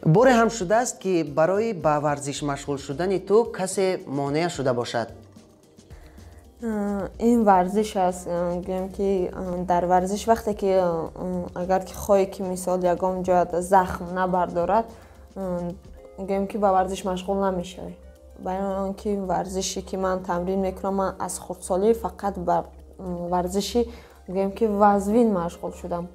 боре ҳам шудааст ки барои ба варзиш машғул шудани ту касе монеъ шуда бошад? این ورزش است گویم که در ورزش وقتی که اگر که خواهی که مثال یگام جا زخم نبردارد گویم که با ورزش مشغول نمیشه. برای آنکه این ورزشی که من تمرین میکنم من از خردسالی فقط بر ورزشی گویم که وزوین مشغول شدم.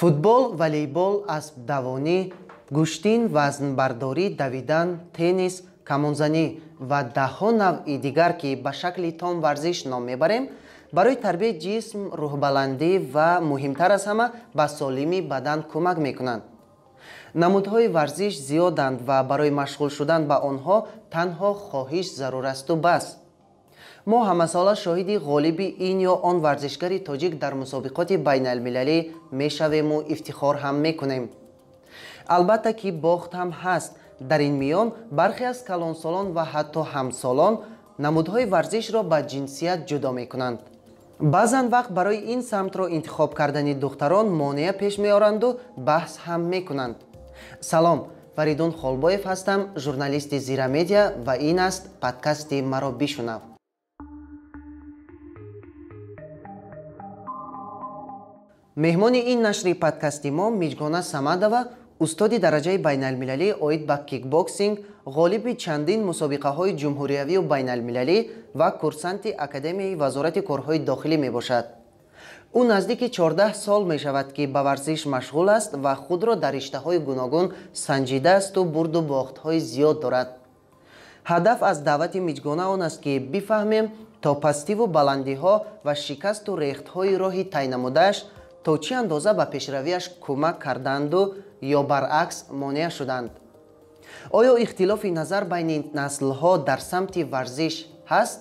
футбол, волейбол, асбдавонӣ, гӯштин, вазнбардорӣ, давидан, теннис, камонзанӣ ва даҳҳо навъи дигар ки ба шакли том варзиш ном мебарем, барои тарбияи ҷисм, рӯҳбаландӣ ва муҳимтар аз ҳама ба солимӣ бадан кӯмак мекунанд. намудҳои варзиш зиёданд ва барои машғул шудан ба онҳо танҳо хоҳиш зарур асту бас. мо ҳамасола шоҳиди ғолиби ин ё он варзишгари тоҷик дар мусобиқоти байналмилалӣ мешавему ифтихор ҳам мекунем. албатта ки бохт ҳам ҳаст. дар ин миён бархе аз калонсолон ва ҳатто ҳамсолон намудҳои варзишро ба ҷинсият ҷудо мекунанд. баъзан вақт барои ин самтро интихоб кардани духтарон монеъ пеш меоранду баҳс ҳам мекунанд. салом, фаридун холбоев ҳастам, журналисти Zira Media ва ин аст подкасти маро бишунав. меҳмони ин нашри подкасти мо Миҷгона Самадова, устоди дараҷаи байналмилалӣ оид ба кикбоксинг, ғолиби чандин мусобиқаҳои ҷумҳуриявию байналмилалӣ ва курсанти Академияи Вазорати корҳои дохилӣ мебошад. ӯ наздики 14 сол мешавад ки ба варзиш машғул аст ва худро дар риштаҳои гуногун санҷидаасту бурду бохтҳои зиёд дорад. ҳадаф аз даъвати Миҷгона он аст ки бифаҳмем то пастиву баландиҳо ва шикасту рехтҳои роҳи тайнамудааш то чӣ андоза ба пешравиаш кӯмак карданду ё баръакс монеъ шуданд. оё ихтилофи назар байни наслҳо дар самти варзиш ҳаст?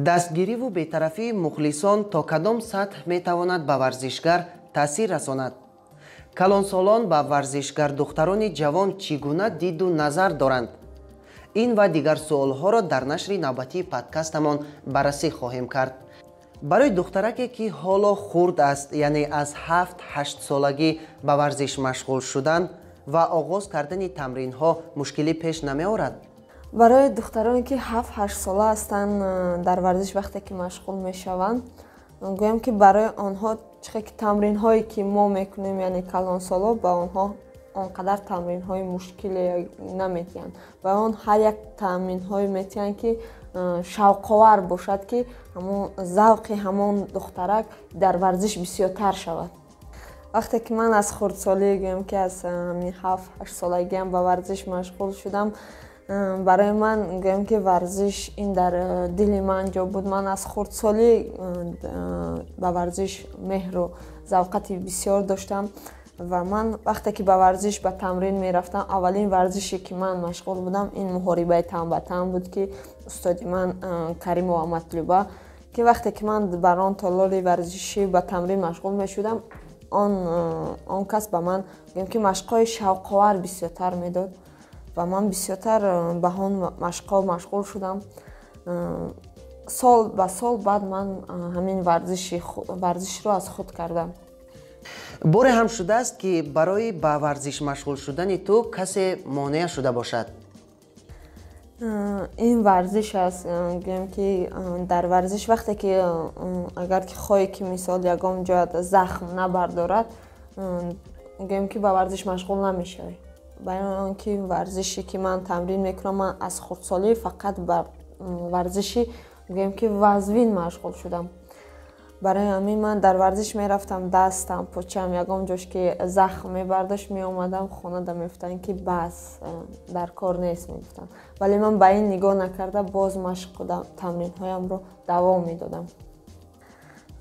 дастгириву бетарафии мухлисон то кадом сатҳ метавонад ба варзишгар таъсир расонад? калонсолон ба варзишгар духтарони ҷавон чӣ гуна диду назар доранд? ин ва дигар суолҳоро дар нашри навбатии подкастамон баррасӣ хоҳем кард. барои духтараке ки ҳоло хурд аст, яъне аз 7-8 солагӣ ба варзиш машғул шудан ва оғоз кардани тамринҳо мушкилӣ пеш намеорад? برای دخترانی که 7-8 ساله هستند در ورزش وقتی که مشغول میشوند گویم که برای آنها چقدر که تمرین هایی که ما میکنیم یعنی کلان سالا با آنها آنقدر تمرین های مشکلی نمیتین و آن هر یک تمرین های میتین که شوق‌آور باشد که همون ذوق همون دخترک در ورزش بسیارتر شود. وقتی که من از خردسالی گویم که از 7-8 سالگی با ورزش مشغول شدم برای من گویم که ورزش این در دل من جا بود. من از خردسالی با ورزش مهر و ذوقت بسیار داشتم و من وقتی که با ورزش به تمرین می رفتم اولین ورزشی که من مشغول بودم این محاربه تن به تن بود که استاد من کریم و مطلوبه که وقتی که من بر آن تالار ورزشی به تمرین مشغول می شدم آن کس به من گویم که مشقای شوق‌آور بسیارتر میداد و من بسیارتر به آن مشقا مشغول شدم. سال به سال بعد من همین ورزش رو از خود کردم. боре ҳам шудааст ки барои ба варзиш машғул шудани ту касе монеъ шуда бошад? این ورزش است گویم که در ورزش وقتی که اگر که خواهی که مثال یگام جا زخم نبردارد گویم که با ورزش مشغول نمیشه. برای آنکه این ورزشی که من تمرین میکنم من از خردسالی فقط بر ورزشی گویم که وزوین مشغول شدم. برای همین من در ورزش میرفتم دستم پوچم یگام جاش که زخم میبرداشت میامدم خونه دا میفتن که بس در کار نیست میگفتن، ولی من به این نگاه نکرده باز مشق تمرین هایم رو دوام میدادم.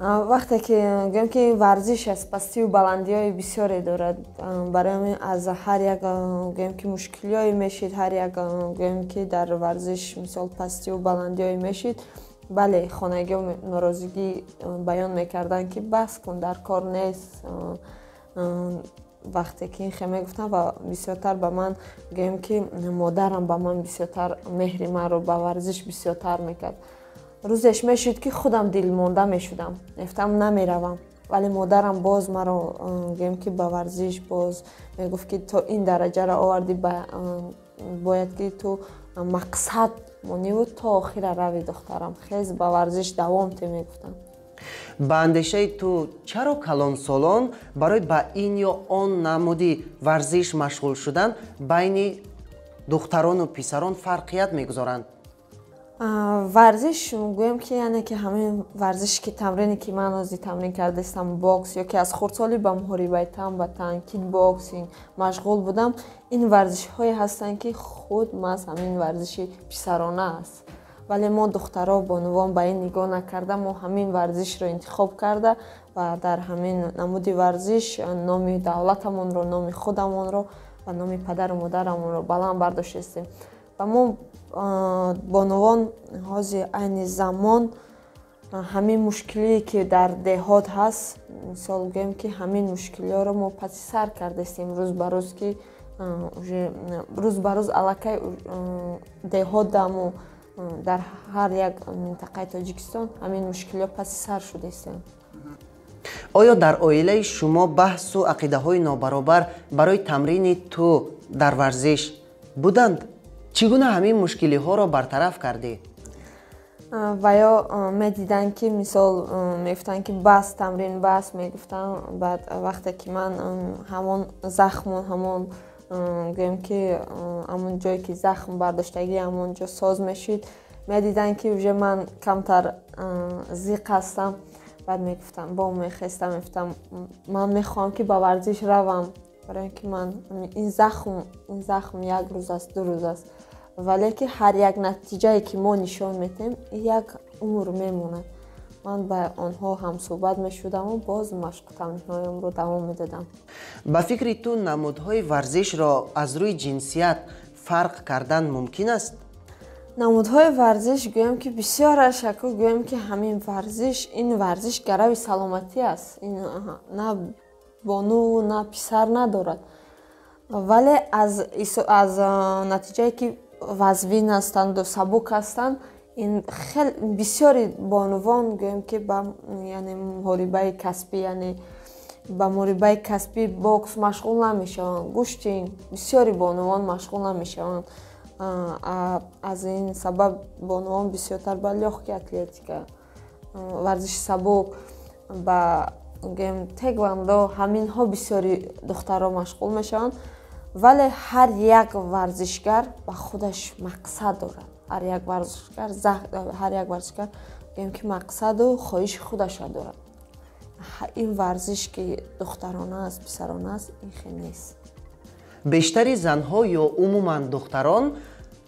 وقتی که گویم که این ورزش است پستی و بلندی های بسیاری دارد، برای همین از هر یک گویم که مشکلی های میشید، هر یک گویم که در ورزش مثال پستی و بلندی های میشید، بله خانگی و ناراضگی بیان میکردن که بس کن در کار نیست، вақте ки ин хе мегуфтам ва бисёртар ба ман гӯем ки модарам ба ман бисёртар меҳри маро ба варзиш бисёртар мекард. рӯзеш мешуд ки худам дилмонда мешудам, мефтам намеравам, вале модарам боз маро гӯем ки ба варзиш боз мегуфт ки то ин дараҷаро овардӣ, бояд ки ту мақсад мониву то охира равӣ духтарам, хез ба варзиш давом те мегуфтам. ба андешаи ту чаро калонсолон барои ба ин ё он намуди варзиш машғул шудан байни духтарону писарон фарқият мегузоранд? варзиш гӯем ки яъне ки ҳамин варзиш ки тамрине ки ман ози тамрин кардаистам бокс ё ки аз хурдсолӣ ба муҳорибаи тан ба тан кикбоксинг машғул будам, ин варзишҳое ҳастанд ки худ маҳз ҳамин варзиши писарона аст. вале мо духтаро бонувон ба ин нигоҳ накарда, мо ҳамин варзишро интихоб карда ва дар ҳамин намуди варзиш номи давлатамонро, номи худамонро ва номи падару модарамонро баланд бардоштаистем. ва мо бонувон ҳози айни замон ҳамин мушкилие ки дар деҳот ҳаст, мисол гӯем ки ҳамин мушкилиҳоро мо паси сар кардаистем рӯз ба рӯз, ки рӯз ба рӯз аллакай деҳотаму дар ҳар як минтақаи Тоҷикистон ҳамин мушкилиҳо паси сар шудаистанд. оё дар оилаи шумо баҳсу ақидаҳои нобаробар барои тамрини ту дар варзиш буданд? чӣ гуна ҳамин мушкилиҳоро бартараф кардӣ? ва ё медиданд ки мисол мегуфтанд ки бас тамрин бас мегуфтанд, баъд вақте ки ман ҳамон захмон ҳамон гӯем ки ҳамон ҷое ки захм бардоштагӣ ҳамон ҷо соз мешуд, медиданд ки уже ман камтар зиқ ҳастам, баъд мегуфтам бо мехестам, мегуфтам ман мехоҳам ки ба варзиш равам, барои ин ки ман ин захм як рӯз аст, ду рӯз аст, вале ки ҳар як натиҷае ки мо нишон медиҳем як умр мемонад. ман ба онҳо ҳамсӯҳбат мешудаму боз машқу тамринҳоямро давом медодам. ба фикри ту намудҳои варзишро аз рӯи ҷинсият фарқ кардан мумкин аст? намудҳои варзиш гӯем ки бисёраш аку гӯем ки ҳамин варзиш, ин варзиш гарави саломатӣ аст, ин на бону на писар надорад, вале аз натиҷае ки вазвин ҳастанду сабук ҳастанд, ин хеле бисёри бонувон гӯем ки ба яъне муҳорибаи касбӣ, яъне ба муҳорибаи касбӣ бокс машғул намешаванд, гӯштинг бисёри бонувон машғул намешаванд. аз ин сабаб бонувон бисёртар ба лёгкия атлетика, варзиши сабук, ба гӯем теквондо, ҳаминҳо бисёри духтаро машғул мешаванд, вале ҳар як варзишгар ба худаш мақсад дорад. ҳар як варзишгар гӯем ки мақсаду хоҳиши худашро дорад. ин варзиш ки духтарона аст, писарона аст, ин хел нест. бештари занҳо ё умуман духтарон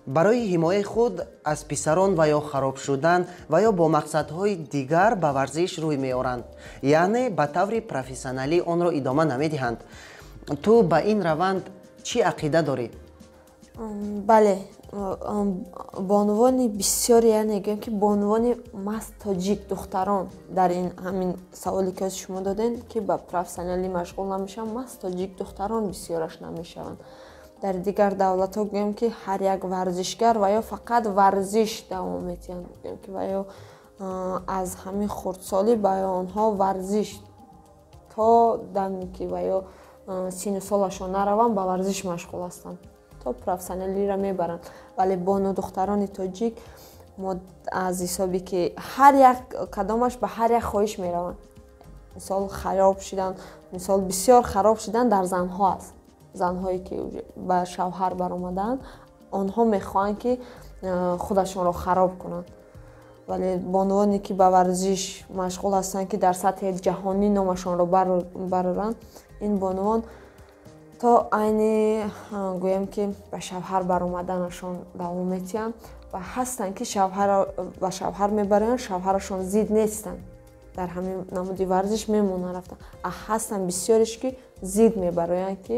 барои ҳимояи худ аз писарон ва ё хароб шудан ва ё бо мақсадҳои дигар ба варзиш рӯй меоранд, яъне ба таври профессионалӣ онро идома намедиҳанд. ту ба ин раванд чӣ ақида дорӣ? бале, бонувони бисёре, яъне гӯем ки бонувони маст тоҷик духтарон дар ин ҳамин саволе ки шумо додем ки ба профессионалӣ машғул намешаванд, маст тоҷик духтарон бисёраш намешаванд. дар дигар давлатҳо гӯем ки ҳар як варзишгар ва ё фақат варзиш давом медиҳанд, гӯем ки ва ё аз ҳамин хурдсолӣ ба онҳо варзиш то даме ки ва ё сину солашон нараванд, ба варзиш машғул ҳастанд, то профессионалиро мебаранд. вале бону духтарони тоҷик мо аз ҳисоби ки ҳар як кадомаш ба ҳар як хоҳиш мераванд. мисол хароб шудан, мисол бисёр хароб шудан дар занҳо аст. занҳое ки ба шавҳар баромадаанд, онҳо мехоҳанд ки худашонро хароб кунанд, вале бонувоне ки ба варзиш машғул ҳастанд ки дар сатҳи ҷаҳонӣ номашонро бароранд, ин бонувон то айни гӯем ки ба шавҳар баромаданашон давом метиҳанд ва ҳастанд ки ба шавҳар мебароянд, шавҳарашон зид нестанд, дар ҳамин намуди варзиш мемонанд рафтан. ҳастанд бисёриш ки зид мебароянд ки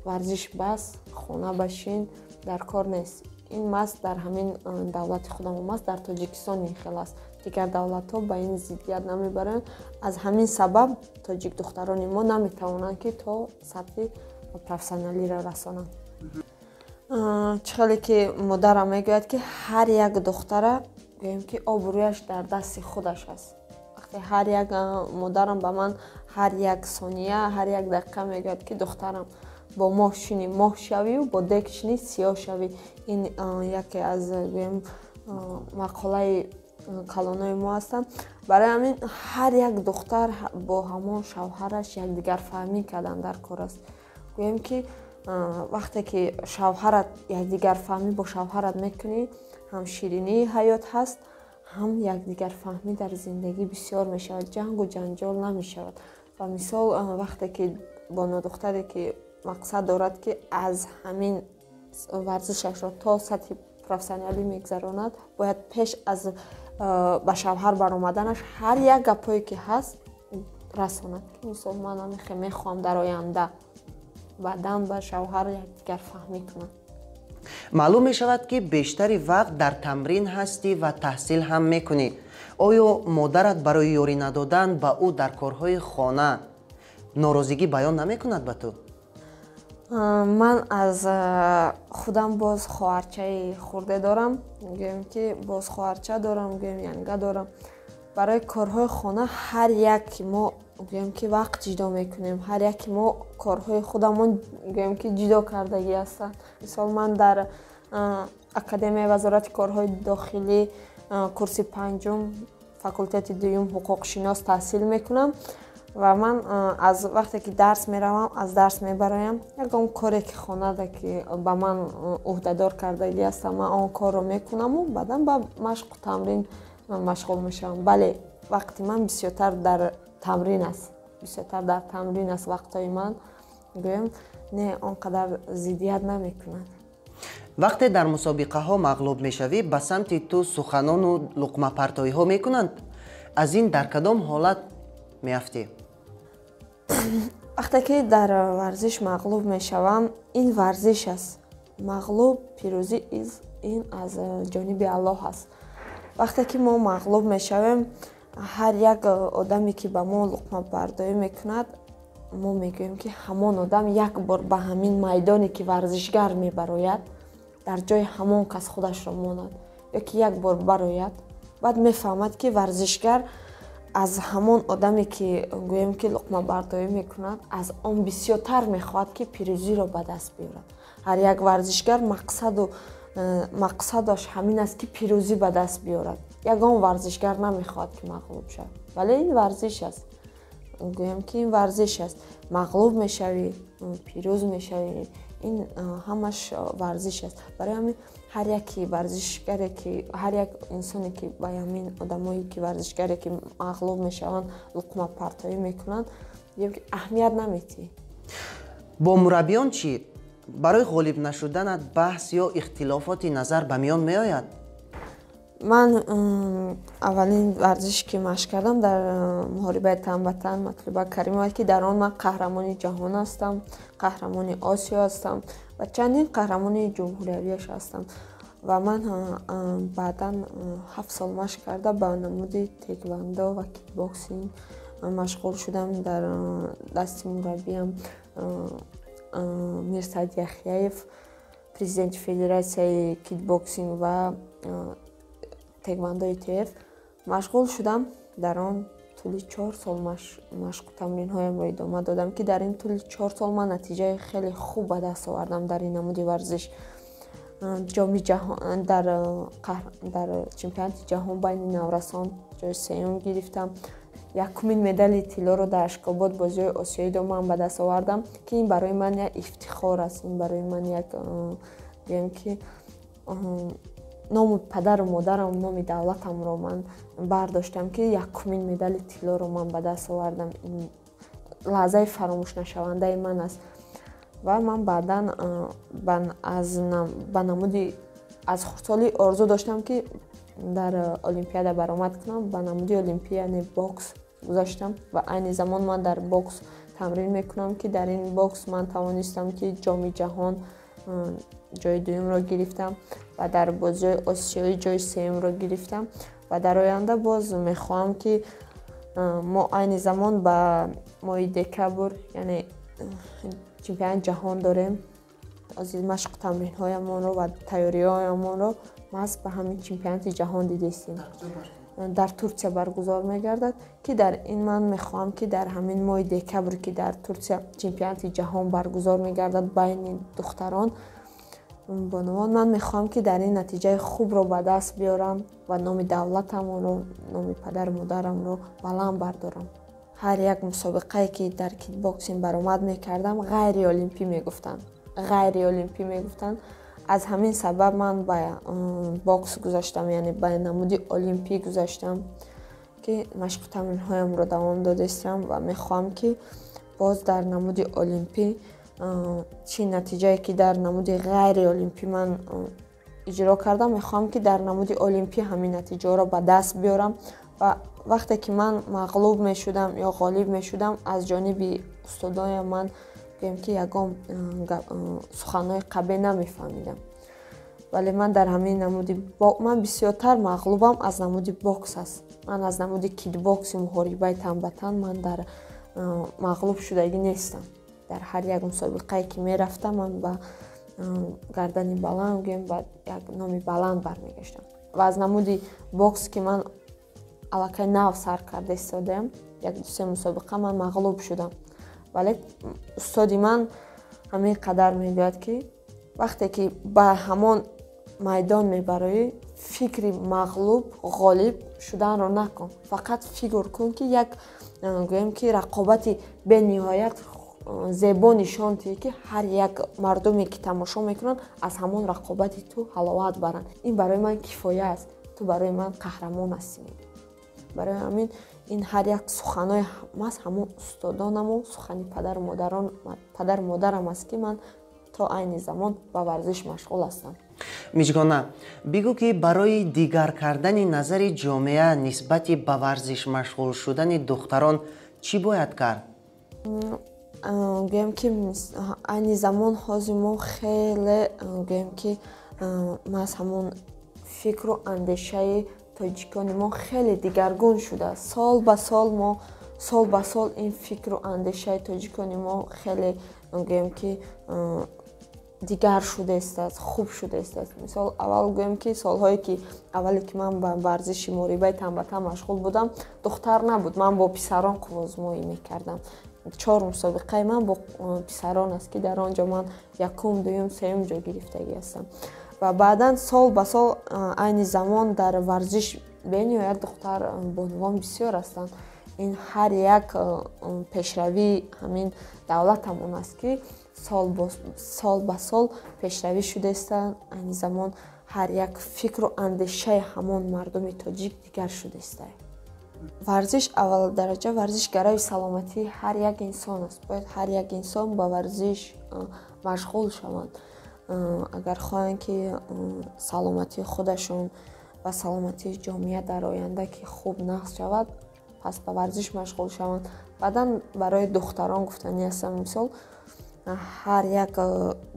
варзиш бас, хона башин, дар кор нест. ин маст дар ҳамин давлати худамон маст, дар Тоҷикистон ин хел аст. Дигар давлатҳо ба ин зиддият намебаранд. Аз ҳамин сабаб тоҷик духтарони мо наметавонанд ки то сатҳи профессионалиро расонанд. Чӣ хеле ки модарам мегӯяд ки ҳар як духтара гӯем ки обрӯяш дар дасти худаш аст. Вақте ҳар як модарам ба ман ҳар як сония, ҳар як дақиқа мегӯяд ки духтарам бо моҳ шини моҳ шавию, бо дек шини сиёҳ шавӣ. Ин яке аз гӯем мақолаи калонои мо ҳастанд. Барои ҳамин ҳар як духтар бо ҳамон шавҳараш якдигарфаҳмӣ кардан дар кор аст. Гӯем ки вақте ки шавҳарат якдигарфаҳмӣ бо шавҳарат мекунӣ, ҳам ширинии ҳаёт ҳаст, ҳам якдигарфаҳмӣ дар зиндагӣ бисёр мешавад, ҷангу ҷанҷол намешавад. Ва мисол вақте ки бо нодухтаре ки мақсад дорад ки аз ҳамин варзишашро то сатҳи профессионалӣ мегзаронад, бояд пеш аз ба шавҳар баромаданаш ҳар як гапое ки ҳаст расонад. Мисол ман мехоҳам дар оянда баъдан ба шавҳар якдигарфаҳмӣ кунад. маълум мешавад ки бештари вақт дар тамрин ҳастӣ ва таҳсил ҳам мекунӣ. оё модарат барои ёрӣ надодан ба ӯ дар корҳои хона норозигӣ баён намекунад ба ту? Ман аз худам боз хоҳарчаи хурде дорам. Гӯем ки боз хоҳарча дорам, гӯем янга дорам. Барои корҳои хона ҳар як ки мо гӯем ки вақт ҷудо мекунем, ҳар як ки мо корҳои худамон гӯем ки ҷудо кардагӣ ҳастанд. Мисол ман дар академияи вазорати корҳои дохилӣ курси панҷум, факултети дуюм ҳуқуқшинос таҳсил мекунам ва ман аз вақте ки дарс меравам, аз дарс мебароям, ягон коре ки хонада ки ба ман уҳдадор кардагӣ ҳастам, ман он корро мекунаму баъдан ба машқу тамрин машғул мешавам. Бале, вақти ман бисёртар дар тамрин аст. Бисёртар дар тамрин аст вақтҳои ман. Гӯем не он қадар зиддият намекунад. вақте дар мусобиқаҳо мағлуб мешавӣ, ба самти ту суханону луқмапартоиҳо мекунанд? аз ин дар кадом ҳолат меафтӣ? вақте ки дар варзиш мағлуб мешавам, ин варзиш аст. Мағлуб, пирӯзӣ ин аз ҷониби Аллоҳ аст. вақте ки мо мағлуб мешавем, ҳар як одаме ки ба мо луқмабардорӣ мекунад, мо мегӯем ки ҳамон одам як бор ба ҳамин майдоне ки варзишгар мебарояд, дар ҷои ҳамон кас худашро монад, ё ки як бор барояд, баъд мефаҳмад ки варзишгар аз ҳамон одаме ки гӯем ки луқмабардорӣ мекунад, аз он бисёртар мехоҳад ки пирӯзиро ба даст биёрад. ҳар як варзишгар мақсадаш ҳамин аст ки пирӯзӣ ба даст биёрад. ягон варзишгар намехоҳад ки мағлуб шавад. Вале ин варзиш аст. гӯем ки ин варзиш аст. мағлуб мешавӣ, пирӯз мешавӣ, ин ҳамаш варзиш аст. Барои ҳамин ҳар яки варзишгаре ки ҳар як инсоне ки ба ҳамин одамое ки варзишгаре ки мағлуб мешаванд луқмапартоӣ мекунанд, гӯем ки аҳамият наметиҳӣ. бо мураббиён чӣ? барои ғолиб нашуданат баҳс ё ихтилофоти назар ба миён меояд? ман аввалин варзиши ки машқ кардам дар муҳорибаи тан ба тан Матлуба Каримова ки дар он ман қаҳрамони ҷаҳон ҳастам, қаҳрамони Осиё ҳастам ва чандин қаҳрамони ҷумҳуриявиаш ҳастам. ва ман баъдан 7 сол машқ карда ба намуди теквондо ва кикбоксинг машғул шудам. дар дасти мураббиам Мирсаид Яхяев, президенти Федератсияи кикбоксинг ва теквондои ТФ машғул шудам. дар он тӯли 4 сол машқу тамринҳоямро идома додам ки дар ин тӯли 4 сол ман натиҷаи хеле хуб ба даст овардам дар ин намуди варзиш. ҷоми ҷаҳон дар чемпионати ҷаҳон байни наврасон ҷои сеюм гирифтам. якумин медали тиллоро дар Ашкобод бозиҳои осиёидо ман ба даст овардам ки ин барои ман як ифтихор аст. ин барои ман як гӯем ки номи падару модарам, номи давлатамро ман бардоштам ки якумин медали тиллоро ман ба даст овардам. ин лаҳзаи фаромӯшнашавандаи ман аст. ва ман баъдан ба намуди аз хурдсолӣ орзу доштам ки дар олимпиада баромад кунам. ба намуди олимпия яъне бокс гузоштам ва айни замон ман дар бокс тамрин мекунам ки дар ин бокс ман тавонистам ки ҷоми ҷаҳон ҷои дуюмро гирифтам. و در بازی آسیایی جای سوم رو گرفتم و در آینده باز میخواهم که ما عین زمان با ماه دکبر یعنی چمپیون جهان داریم. از مشق تمرین هایمان رو و تیاری هایمان رو ما به همین چمپیونات جهان دیدیم در ترکیه برگزار میگردد که در این من میخواهم که در همین ماه دکبر که در ترکیه چمپیونات جهان برگزار میگردد بین دختران بانوان من میخواهم که در این نتیجه خوب رو به دست بیارم و نام دولتم رو نام پدر مادرم رو بلند بردارم. هر یک مسابقه که در کیک باکسینگ برآمد میکردم غیر المپی میگفتن از همین سبب من به باکس گذاشتم یعنی به نمود المپی گذاشتم که مشق تمرین هایم رو دوام دادم و میخوام که باز در نمود المپی چی نتیجه که در نمود غیر المپی من اجرا کردم میخوام که در نمود المپی همین نتیجه را به دست بیارم و وقتی که من مغلوب میشدم یا غالب میشدم از جانب استادای من که یگام سخنهای قبیح نمیفهمیدم ولی من در همین نمود من بسیارتر مغلوبم از نمود باکس است. من از نمود کیک باکس محاربه تن به تن من در مغلوب شدگی نیستم. در هر یک مسابقه که میرفتم من با گردن بلند و یک نام بلند برمیگشتم و از نمود باکس که من علاقه نو سر کرده ایستادم یک دو سه مسابقه من مغلوب شدم ولی استادی من همین قدر میگوید که وقتی که به همان میدان میبری فکر مغلوب غالب شدن رو نکن فقط فکر کن که یک گویم که رقابت به نهایت زیبا نشان دهی که هر یک مردمی که تماشا میکنن از همان رقابت تو حلاوت برن. این برای من کفایه است. تو برای من قهرمان هستی. برای همین این هر یک سخنای من همون استادانم و سخنی پدر مادرم است که من تا عین زمان با ورزش مشغول هستم. میجگانا بگو که برای دیگر کردن نظر جامعه نسبت به ورزش مشغول شدن دختران چی باید کرد؟ گویم که عین زمان حاضر ما خیلی گویم که ما از همون فکر و اندیشه تاجیکان ما خیلی دیگرگون شده. سال به سال این فکر و اندیشه تاجیکان ما خیلی گویم که دیگر شده است، خوب شده است. مثال اول گویم که سالهایی که اولی که من با ورزش محاربه تن به تن مشغول بودم دختر نبود. من با پسران قوازمایی میکردم. 4 مسابقه من با پسران است که در آنجا من یکم دوم سوم جا گرفتگی هستم و بعدا سال به سال عین زمان در ورزش بین دختر بانوان بسیار هستند. این هر یک پیشروی همین دولت همون است که سال به سال پیشروی شده است. عین زمان هر یک فکر و اندیشه همون مردم تاجیک دیگر شده است. ورزش اول درجه ورزش برای سلامتی هر یک انسان است. باید هر یک انسان با ورزش مشغول شوند اگر خواهند که سلامتی خودشون و سلامتی جامعه در آینده که خوب نقض شود پس با ورزش مشغول شوند. بعدا برای دختران گفتنی است مثال هر یک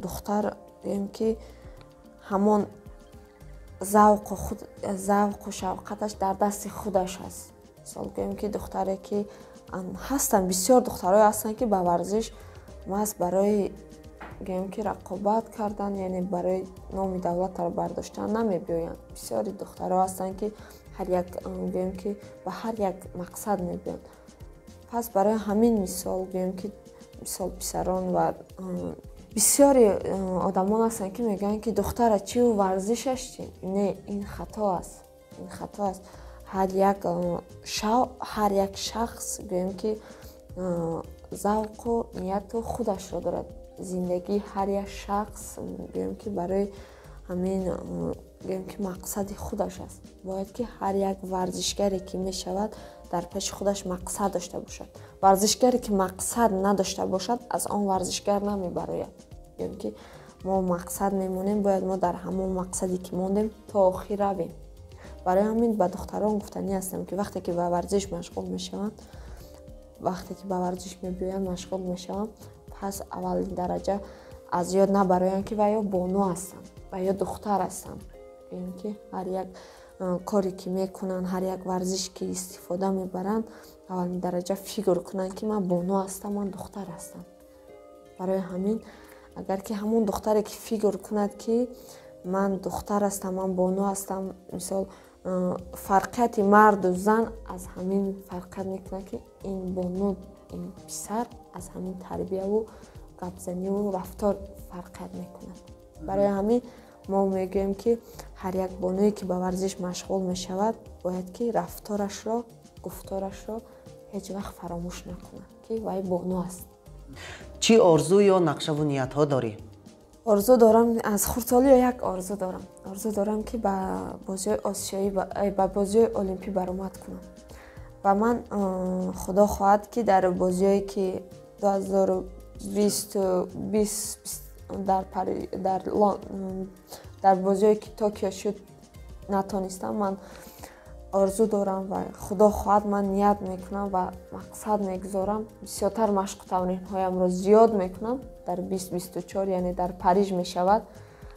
دختر بگیم که همون ذوق و شوقتش در دست خودش است. مثال بگیم که دختری که هستن بسیار دخترای هستن که با ورزش محض برای گیم که رقابت کردن یعنی برای نام دولت رو برداشتن نمیبیاین. بسیاری دخترها هستن که هر یک گیم که به هر یک مقصد میبیاین. پس برای همین مثال گیم که مثال پسران و بسیاری آدمان هستن که میگن که دختر چی و ورزشش چی؟ نه، این خطا است. این خطا است. هر یک شخص گیم که ذوق و نیت خودش را دارد. زندگی هر یک شخص گویم که برای همین گویم که مقصد خودش است. باید که هر یک ورزشگری که می شود در پیش خودش مقصد داشته باشد. ورزشگری که مقصد نداشته باشد از آن ورزشگر نمی براید. گویم که ما مقصد میمونیم باید ما در همون مقصدی که موندیم تا آخر رویم. برای همین به دختران گفتنی هستم که وقتی که به ورزش مشغول می شوند وقتی که به ورزش میبیاین مشغول میشوند پس اولین درجه از یاد نبرایند که و یا بانو هستن و یا دختر هستن. бигӯем ки ҳар як коре ки мекунанд, ҳар як варзиш ки истифода мебаранд, аввалин дараҷа фикр кунанд ки ман боно ҳастам, ман духтар ҳастам. барои ҳамин агар ки ҳамон духтаре ки фикр кунад ки ман духтар ҳастам, ман боно ҳастам, мисол фарқияти марду зан аз ҳамин фарқият мекунад ки ин боно, ин писар аз ҳамин тарбияву гапзаниву рафтор фарқият мекунад. барои ҳамин мо мегӯем ки ҳар як боное ки ба варзиш машғул мешавад, бояд ки рафторашро, гуфторашро ҳеҷ вақт фаромӯш накунад ки вай боно аст. чӣ орзу ё нақшаву ниятҳо дорӣ? орзу дорам, аз хурдсолиё як орзу дорам. орзу дорам ки ба бозиҳои осиёӣ, ба бозиҳои олимпӣ баромад кунам. ва ман худо хоҳад ки дар бозиҳое ки 2020 дар бозиҳое ки Токио шуд натонистам, ман орзу дорам ва худо хоҳад ман ният мекунам ва мақсад мегузорам, бисёртар машқу тамринҳоямро зиёд мекунам. дар 2024 яъне дар Париж мешавад,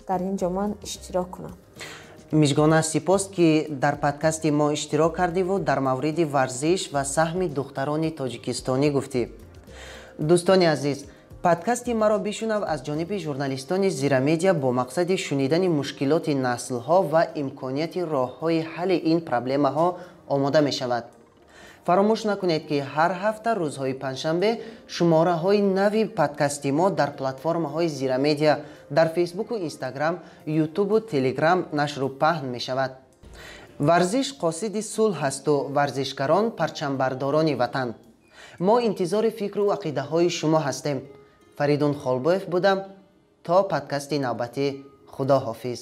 дар ин ҷо ман иштирок кунам. мижгона сипос ки дар подкасти мо иштирок кардиву дар мавриди варзиш ва саҳми духтарони тоҷикистонӣ гуфтӣ. дӯстони азиз, подкасти маро бишунав аз ҷониби журналистони Зирамедия бо мақсади шунидани мушкилоти наслҳо ва имконияти роҳҳои ҳалли ин проблемаҳо омода мешавад. фаромӯш накунед ки ҳар ҳафта рӯзҳои панҷшанбе шумораҳои нави подкасти мо дар платформаҳои Зирамедия дар фейсбуку инстаграм, ютубу телеграм нашру паҳн мешавад. варзиш қосиди сулҳ асту варзишгарон парчамбардорони ватан. мо интизори фикру ақидаҳои шумо ҳастем. фаридун холбоев будам. то подкасти навбатӣ. худо ҳофиз.